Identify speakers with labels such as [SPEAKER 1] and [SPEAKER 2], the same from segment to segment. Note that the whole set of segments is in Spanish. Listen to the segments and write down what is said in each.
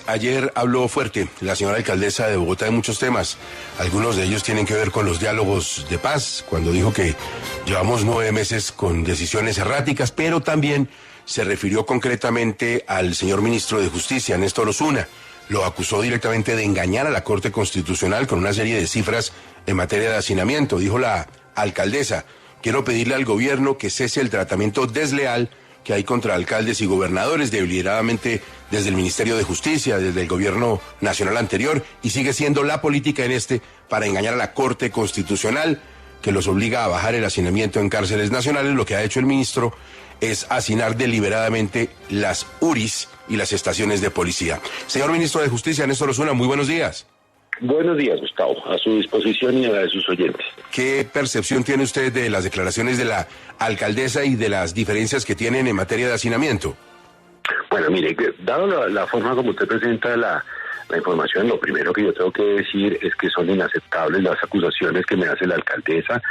[SPEAKER 1] Ayer habló fuerte la señora alcaldesa de Bogotá de muchos temas. Algunos de ellos tienen que ver con los diálogos de paz, cuando dijo que llevamos 9 meses con decisiones erráticas, pero también se refirió concretamente al señor ministro de Justicia, Néstor Osuna. Lo acusó directamente de engañar a la Corte Constitucional con una serie de cifras en materia de hacinamiento. Dijo la alcaldesa: quiero pedirle al gobierno que cese el tratamiento desleal que hay contra alcaldes y gobernadores, deliberadamente desde el Ministerio de Justicia, desde el gobierno nacional anterior, y sigue siendo la política en para engañar a la Corte Constitucional, que los obliga a bajar el hacinamiento en cárceles nacionales. Lo que ha hecho el ministro es hacinar deliberadamente las URIs y las estaciones de policía. Señor ministro de Justicia, Néstor Osuna, muy buenos días.
[SPEAKER 2] Buenos días, Gustavo, a su disposición y a la de sus oyentes.
[SPEAKER 1] ¿Qué percepción tiene usted de las declaraciones de la alcaldesa y de las diferencias que tienen en materia de hacinamiento?
[SPEAKER 2] Bueno, mire, dado la forma como usted presenta la información, lo primero que yo tengo que decir es que son inaceptables las acusaciones que me hace la alcaldesa.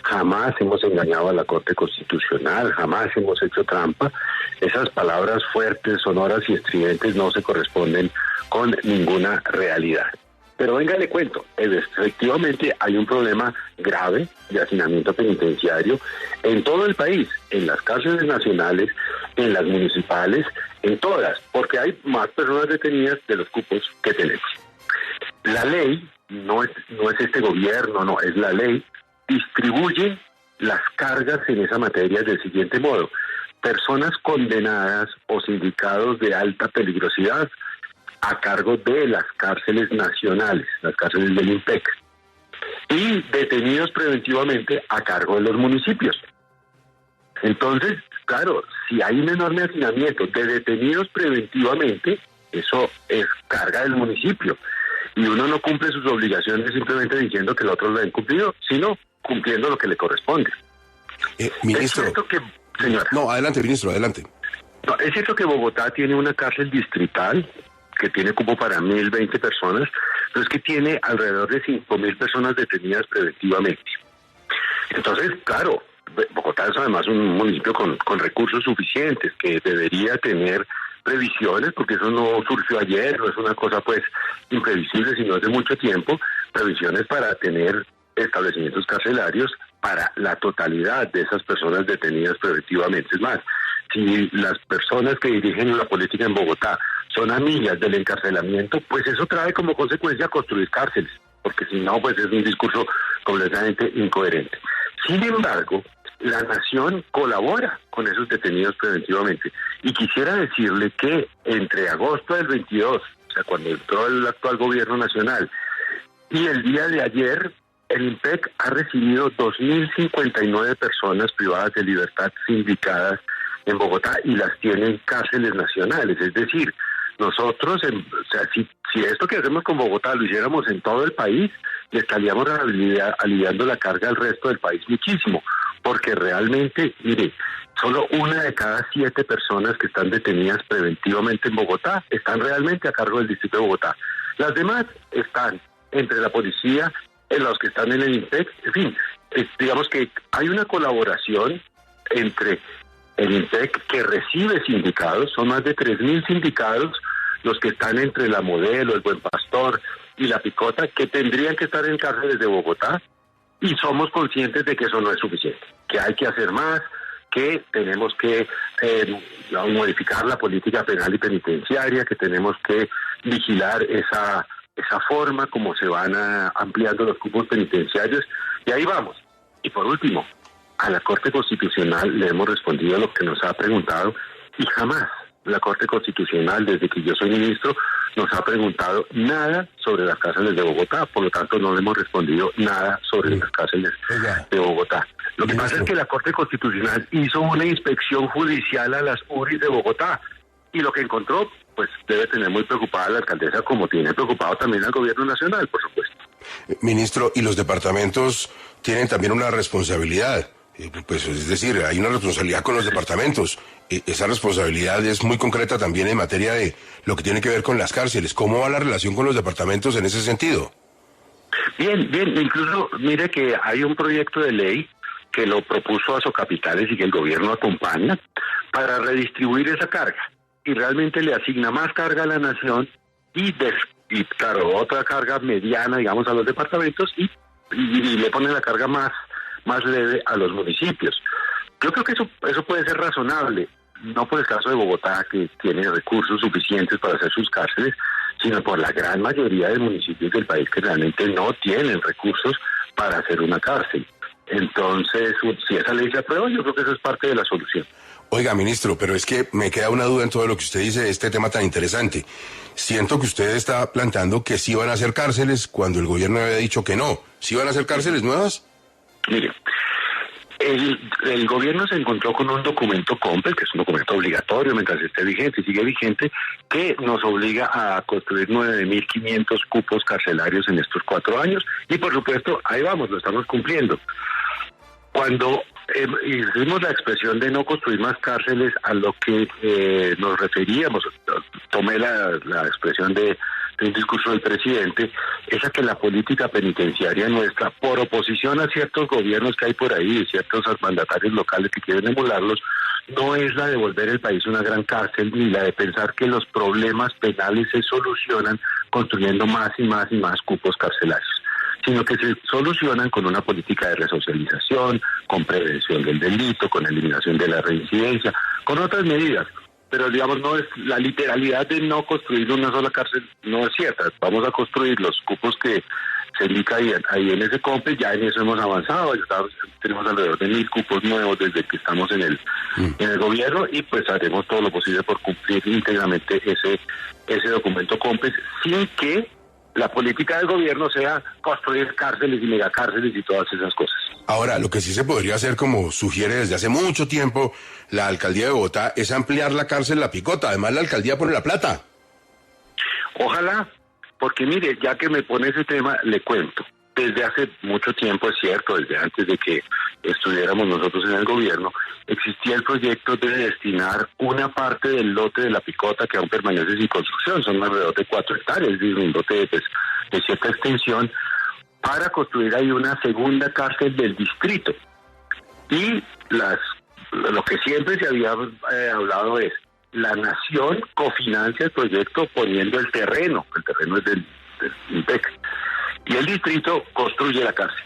[SPEAKER 2] Jamás hemos engañado a la Corte Constitucional, jamás hemos hecho trampa. Esas palabras fuertes, sonoras y estridentes no se corresponden con ninguna realidad. Pero venga, le cuento, efectivamente hay un problema grave de hacinamiento penitenciario en todo el país, en las cárceles nacionales, en las municipales, en todas, porque hay más personas detenidas de los cupos que tenemos. La ley, no es este gobierno, no, es la ley, distribuye las cargas en esa materia del siguiente modo: personas condenadas o sindicados de alta peligrosidad a cargo de las cárceles nacionales, las cárceles del INPEC, y detenidos preventivamente a cargo de los municipios. Entonces, claro, si hay un enorme hacinamiento de detenidos preventivamente, eso es carga del municipio, y uno no cumple sus obligaciones simplemente diciendo que el otro lo ha incumplido, sino cumpliendo lo que le corresponde.
[SPEAKER 1] Ministro.
[SPEAKER 2] Es cierto que, señora.
[SPEAKER 1] No, adelante, ministro, adelante.
[SPEAKER 2] No, es cierto que Bogotá tiene una cárcel distrital que tiene cupo para 1.020 personas, pero es que tiene alrededor de 5.000 personas detenidas preventivamente. Entonces, claro, Bogotá es además un municipio con recursos suficientes, que debería tener previsiones, porque eso no surgió ayer, no es una cosa pues imprevisible, sino hace mucho tiempo, previsiones para tener establecimientos carcelarios para la totalidad de esas personas detenidas preventivamente. Es más, si las personas que dirigen la política en Bogotá son amigas del encarcelamiento, pues eso trae como consecuencia construir cárceles, porque si no, pues es un discurso completamente incoherente. Sin embargo, la nación colabora con esos detenidos preventivamente, y quisiera decirle que entre agosto del 22, o sea, cuando entró el actual gobierno nacional, y el día de ayer, el INPEC ha recibido 2.059 personas privadas de libertad sindicadas en Bogotá, y las tiene en cárceles nacionales. Es decir, nosotros, si esto que hacemos con Bogotá lo hiciéramos en todo el país, le estaríamos aliviando la carga al resto del país muchísimo, porque realmente, mire, solo 1 de cada 7 personas que están detenidas preventivamente en Bogotá están realmente a cargo del distrito de Bogotá. Las demás están entre la policía, en los que están en el INPEC, en fin, digamos que hay una colaboración entre el INPEC, que recibe sindicados, son más de 3.000 sindicados los que están entre la Modelo, el Buen Pastor y la Picota, que tendrían que estar en cárceles de Bogotá, y somos conscientes de que eso no es suficiente, que hay que hacer más, que tenemos que modificar la política penal y penitenciaria, que tenemos que vigilar esa forma como se van ampliando los cupos penitenciarios, y ahí vamos. Y por último, a la Corte Constitucional le hemos respondido a lo que nos ha preguntado, y jamás la Corte Constitucional, desde que yo soy ministro, nos ha preguntado nada sobre las cárceles de Bogotá. Por lo tanto, no le hemos respondido nada sobre las cárceles de Bogotá. Lo que pasa es que la Corte Constitucional hizo una inspección judicial a las URIs de Bogotá, y lo que encontró, pues debe tener muy preocupada a la alcaldesa, como tiene preocupado también al gobierno nacional, por supuesto.
[SPEAKER 1] Ministro, y los departamentos tienen también una responsabilidad. Pues es decir, hay una responsabilidad con los departamentos. Esa responsabilidad es muy concreta también en materia de lo que tiene que ver con las cárceles. ¿Cómo va la relación con los departamentos en ese sentido?
[SPEAKER 2] Bien, incluso mire que hay un proyecto de ley que lo propuso Asocapitales y que el gobierno acompaña para redistribuir esa carga. y realmente le asigna más carga a la nación y claro, otra carga mediana, digamos, a los departamentos y le pone la carga más leve a los municipios. Yo creo que eso puede ser razonable, no por el caso de Bogotá, que tiene recursos suficientes para hacer sus cárceles, sino por la gran mayoría de municipios del país que realmente no tienen recursos para hacer una cárcel. Entonces, si esa ley se aprueba, yo creo que eso es parte de la solución.
[SPEAKER 1] Oiga, ministro, pero es que me queda una duda en todo lo que usted dice de este tema tan interesante. Siento que usted está planteando que sí van a hacer cárceles cuando el gobierno había dicho que no. ¿Sí van a hacer cárceles nuevas?
[SPEAKER 2] Mire, el gobierno se encontró con un documento COMPES, que es un documento obligatorio mientras esté vigente y sigue vigente, que nos obliga a construir 9.500 cupos carcelarios en estos 4 años. Y por supuesto, ahí vamos, lo estamos cumpliendo. Cuando hicimos la expresión de no construir más cárceles, a lo que nos referíamos, tomé la expresión de un discurso del presidente, es a que la política penitenciaria nuestra, por oposición a ciertos gobiernos que hay por ahí, ciertos mandatarios locales que quieren emularlos, no es la de volver el país una gran cárcel, ni la de pensar que los problemas penales se solucionan construyendo más y más y más cupos carcelarios, sino que se solucionan con una política de resocialización, con prevención del delito, con eliminación de la reincidencia, con otras medidas. Pero digamos, no es la literalidad de no construir una sola cárcel, no es cierta. Vamos a construir los cupos que se indica ahí en ese COMPES, ya en eso hemos avanzado, tenemos alrededor de 1.000 cupos nuevos desde que estamos en el gobierno, y pues haremos todo lo posible por cumplir íntegramente ese documento COMPES, sin que la política del gobierno sea construir cárceles y megacárceles y todas esas cosas.
[SPEAKER 1] Ahora, lo que sí se podría hacer, como sugiere desde hace mucho tiempo la alcaldía de Bogotá, es ampliar la cárcel La Picota. Además, la alcaldía pone la plata.
[SPEAKER 2] Ojalá, porque mire, ya que me pone ese tema, le cuento. Desde hace mucho tiempo, es cierto, desde antes de que estuviéramos nosotros en el gobierno, existía el proyecto de destinar una parte del lote de La Picota que aún permanece sin construcción, son alrededor de 4 hectáreas, es decir, un lote de cierta extensión, para construir ahí una segunda cárcel del distrito. Y lo que siempre se había hablado es, la nación cofinancia el proyecto poniendo el terreno es del INPEC, y el distrito construye la cárcel.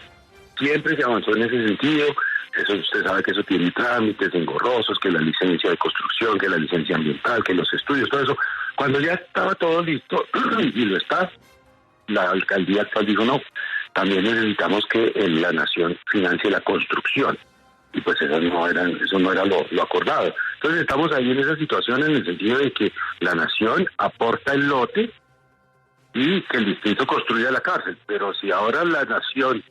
[SPEAKER 2] Siempre se avanzó en ese sentido. Eso, usted sabe que eso tiene trámites engorrosos, que la licencia de construcción, que la licencia ambiental, que los estudios, todo eso. Cuando ya estaba todo listo, y lo está, la alcaldía actual dijo no, también necesitamos que la nación financie la construcción. Y pues eso no era lo acordado. Entonces estamos ahí en esa situación en el sentido de que la nación aporta el lote y que el distrito construya la cárcel. Pero si ahora la nación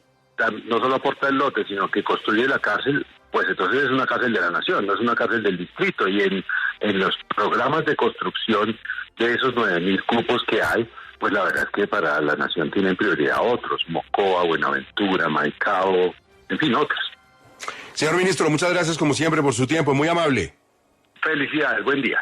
[SPEAKER 2] no solo aporta el lote, sino que construye la cárcel, pues entonces es una cárcel de la nación, no es una cárcel del distrito. Y en los programas de construcción de esos 9.000 cupos que hay, pues la verdad es que para la nación tienen prioridad otros, Mocoa, Buenaventura, Maicao, en fin, otros.
[SPEAKER 1] Señor ministro, muchas gracias como siempre por su tiempo, muy amable.
[SPEAKER 2] Felicidades, buen día.